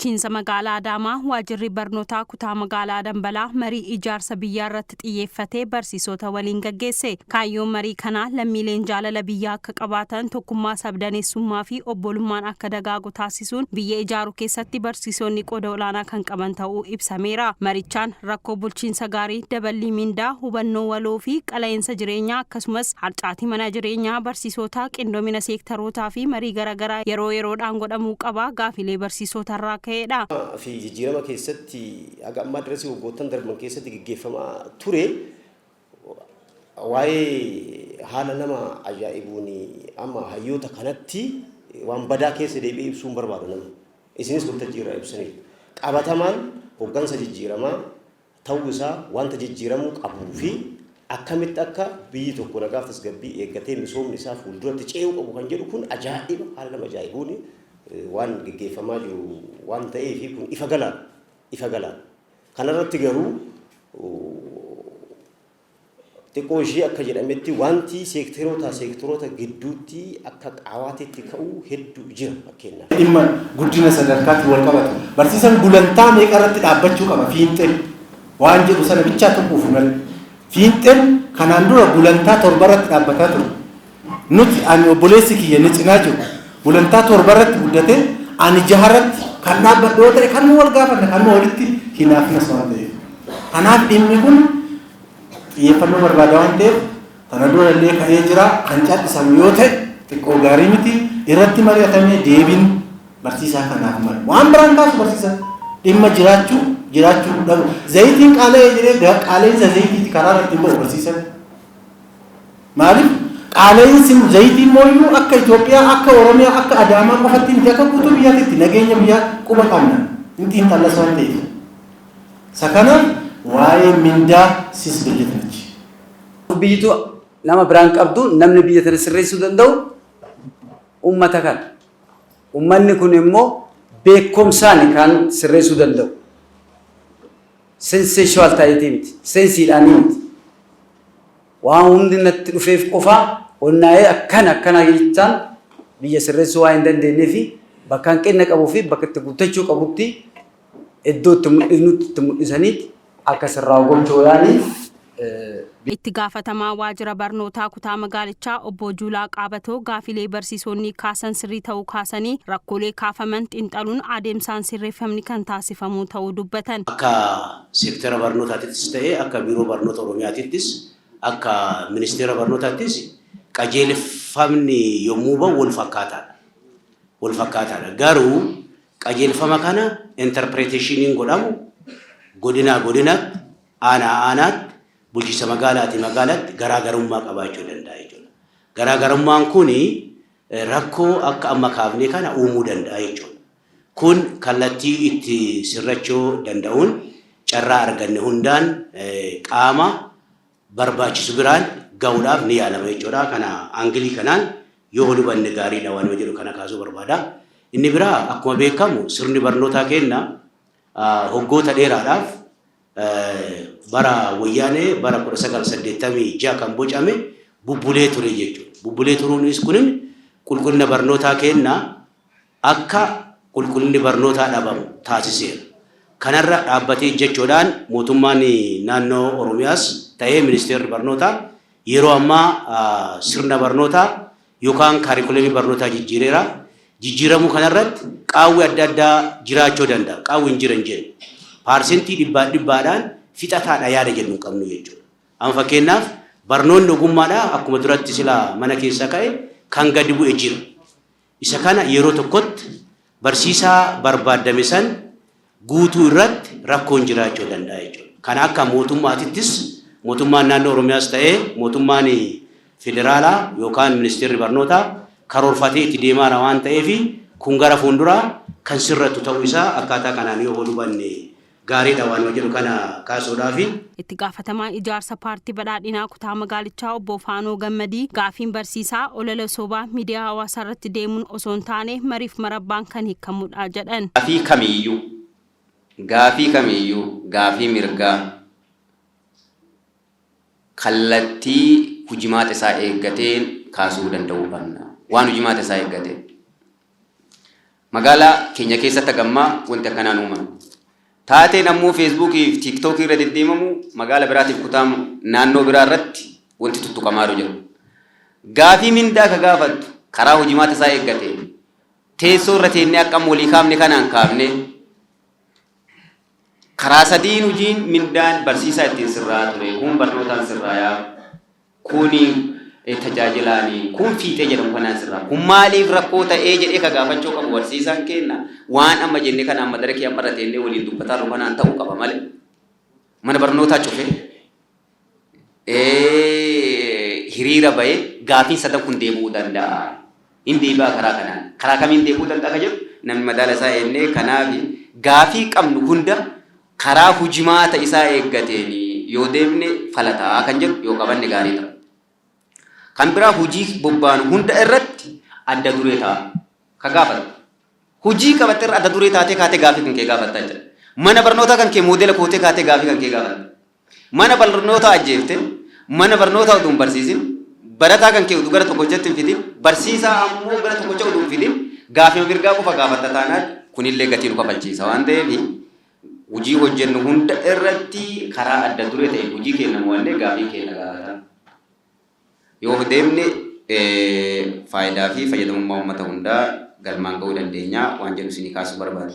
bulchiinsa magaalaa Adaamaa waajjirri barnootaa kutaa magaalaa Dambalaa marii ijaarsa biyyaa irratti xiyyeeffatee barsiisota waliin gaggeesse. Kaayyoon marii kanaa lammiileen jaalala biyyaa akka qabaatan, tokkummaa sabdaneessummaa fi obbolummaan akka dagaagu taasisuun biyya ijaaruu keessatti barsiisonni qooda olaanaa kan qaban ta'uu ibsameera. Marichaan rakkoo bulchiinsa gaarii, daballii mindaa, hubannoo waloo fi qala'insa jireenyaa akkasumas harcaatii mana jireenyaa barsiisota, qindoomina seektarootaa fi marii garaagaraa yeroo yeroodhaan godhamuu qaba gaafilee barsiisota irraa ka'eedha. Fi jijjiirama keessatti aga ammaa dirasii waggoottan darban keessatti gaggeeffamaa ture waa'ee haala nama ajaa'ibuun amma hayyoota kanatti waan badaa keessa deebi'ee ibsuun barbaadu nama. Isinis waltajjiirraa ibsanii qabatamaan hoggansa jijjiiramaa ta'uu isaa wanta jijjiiramuu qabuu fi akkamitti akka biyyi tokko nagaaf tasgabbii eeggatee misoomni isaa fuulduratti ce'uu qabu kan jedhu kun ajaa'iba haala nama ajaa'ibuun waan gaggeeffamaa jiru waan ta'eef kun ifa galaan kanarratti garuu xiqqoo ishee akka jedhametti wanti seektaroota gidduutti akka qaawaatitti ka'uu hedduu jira fakkeenyaaf. Dhimma guddina sadarkaatti wal qabatu barsiisan gulantaa meeqa irratti dhaabbachuu qaba fiinxeen waan jedhu sana bichaa tokkoof malee fiinxeen kanaan dura gulantaa 7 irratti dhaabbataa ture. Nuti ani obboleessi kiyya ni cinaa jiru gulantaa 7 irratti guddate ani 6 irratti kan dhaabbadhoo ta'e kan wal gaafanna kan walitti hinaafna sana ta'e. Kanaaf dhimmi kun xiyyeeffannoo barbaada waan ta'eef kana dura illee ka'ee jira kan cadhisamu yoo ta'e xiqqoo gaarii miti irratti mari'atamee deebiin barsiisaa kanaaf mala waan biraan kaasu barsiisaa dhimma jiraachuu dhabu zayitiin qaala'ee jiree qaala'insa zayitiiti karaa irratti ba'u barsiisan maaliif qaala'insi zayitiin mooyyuu akka Itoophiyaa akka Oromiyaa akka Adaamaa qofatti miti akka guutuu biyyaatti nageenya biyyaa quba qabna inti intallas waan ta'eef sakanaaf waa'ee mindaa sis biyyatanichi. Biyyitu nama biraan qabdu namni biyya tana sirreessuu danda'u ummata kana. Ummanni kun immoo beekumsaan kan sirreessuu danda'u. Sensational ta'eeti miti. Sensiidhaan miti. Waan hundi natti dhufeef qofaa onnaa'ee akkana jechaan biyya sirreessuu waan hin dandeenyeef bakka hanqina qabuu fi bakka itti guuttachuu qabutti iddoo itti mul'isaniiti. Akka sirraa gochoodhaani itti gaafatamaa waajjira barnootaa kutaa magaalichaa obbo Juulaa Qaabatoo gaafilee barsiisonni kaasan sirrii ta'uu kaasanii rakkoolee kaafaman xiinxaluun adeemsaan sirreeffamni kan taasifamu ta'uu dubbatan. Akka seektara barnootaattis ta'ee akka biiroo barnoota Oromiyaattis akka ministeera barnootaattis qajeelfamni yommuu ba'u wal fakkaataadha. Garuu qajeelfama kana interpreteeshiniin godhamu godinaatti aanaatti bulchiinsa magaalaatti garaagarummaa qabaachuu danda'a jechuudha. Garaagarummaan kun rakkoo akka amma kaafne kana uumuu danda'a jechuudha. Kun kallattii itti sirrachuu danda'uun carraa arganne hundaan qaama barbaachisu biraan ga'uudhaaf ni yaalama jechuudha. Kana aangilii kanaan yoo hubanne gaariidha waan jedhu kana kaasuu barbaada. Inni biraa akkuma beekamu sirni barnootaa kenna hoggoota dheeraadhaaf bara wayyaanee bara 1986 kan bocame bubbulee ture jechuudha. Bubbulee turuunis kunin qulqullina barnootaa kenna akka qulqullinni barnootaa dhabamu taasiseera. Kanarra dhaabbatee jechuudhaan mootummaan naannoo Oromiyaas ta'ee ministeerri barnootaa yeroo ammaa sirna barnootaa yookaan kaarikulamii barnootaa jijjiireera. Jijjiiramuu kanarratti qaawwi adda addaa jiraachuu danda'a. Qaawwi hin jiran jedhu. Paarsentii dhibbaadhaan fixataadha yaada jennu qabnu jechuudha. Amma fakkeenyaaf barnoonni ogummaadha akkuma duratti sila mana keessa ka'e kan gadi bu'e jira. Isa kana yeroo tokkotti barsiisaa barbaadame san guutuu irratti rakkoon jiraachuu danda'a jechuudha. Kana akka mootummaatittis mootummaan naannoo Oromiyaas ta'ee mootummaan federaalaa yookaan ministeerri barnootaa karoorfatee itti deemaa waan ta'eef kun gara fuulduraa kan sirrattu ta'uu isaa akkaataa kanaan yoo hubanne gaariidha waan jedhu kana kaasuudhaaf. Itti gaafatamaa ijaarsa paartii badhaadhinaa kutaa magaalichaa obbo Faanoo Gammadii gaafiin barsiisaa olola sobaa miidiyaa hawaasaa irratti deemuun osoo hin taane mariif marabbaan kan hiikamudha jedhan. Gaafii kamiyyuu gaafii mirgaa kallattii hujimaata isaa eeggateen kaasuu danda'uu qabna. Waan hujimaata isaa eeggateen magaalaa keenya keessatti gammaa wanti akkanaan uumame. Taateen ammoo feesbuukii fi tiiktookii irra deddeemamu magaala biraatiif kutamu naannoo biraa irratti wanti tuttuqamaa jiru. Gaafii mindaa ka gaafattu karaa hojimaata isaa eeggate teessoo irra teennee akkam walii kaafne kanaan kaafne karaa sadiin hojiin mindaan barsiisaa ittiin sirraa ture kun barnootaan sirraayaa kuni tajaajilaanii kun fiixee jedhamu kanaan sirraa kun maaliif rakkoo ta'ee jedhee ka gaafachuu qabu barsiisaan kenna waan amma jenne kana amma darakee amma irra teennee waliin dubbataa jiru kanaan ta'uu qaba malee mana barnootaa cufe hiriira bahee gaafiin sadan kun deemuu danda'a. Hin deebi'aa karaa kanaan karaa kamiin deemuu danda'a ka jedhu namni madaala isaa eennee kanaaf gaafii qabnu hunda karaa hojimaata isaa eeggateen yoo deemne falataa kan jedhu yoo qabanne gaarii ta'a. Kan biraa hojii bobbaanu hunda irratti adda duree ta'a ka gaafatu. Hojii qabatte irra adda duree taatee kaatee gaafii kan kee gaafatta jechuudha. Mana barnootaa kan kee moodela kootee kaatee gaafii kan kee gaafatta. Mana barnootaa ajjeefte mana barnootaa utuu hin barsiisin barataa kan kee utuu gara tokkochatti hin fidin barsiisaa ammoo gara tokkocha utuu hin fidin gaafii mirgaa qofa gaafatta taanaan kunillee gatii nu kafalchiisa waan ta'eef hojii hojjennu hunda irratti karaa adda duree ta'e hojii keenya mo'annee gaafii keenya gaafata. Yoo deemne faayidaa fi fayyadamummaa uummata hundaa galmaan ga'uu dandeenya waan jedhu isinii kaasuu barbaadu.